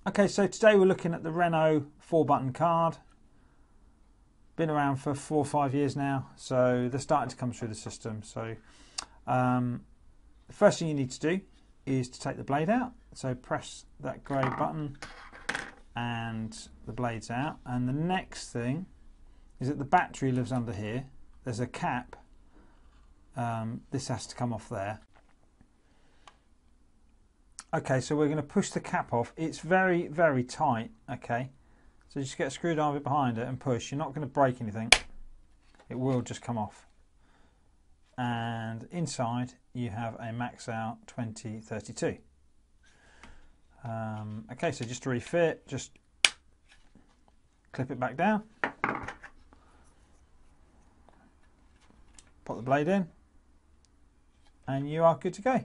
Okay, so today we're looking at the Renault 4-button card. Been around for 4 or 5 years now, so they're starting to come through the system. So the first thing you need to do is to take the blade out. So press that grey button and the blade's out. And the next thing is that the battery lives under here. There's a cap. This has to come off there. Okay, so we're going to push the cap off. It's very, very tight, okay? So just get a screwdriver behind it and push. You're not going to break anything. It will just come off. And inside you have a Maxell 2032. Okay, so just to refit, just clip it back down. Put the blade in. And you are good to go.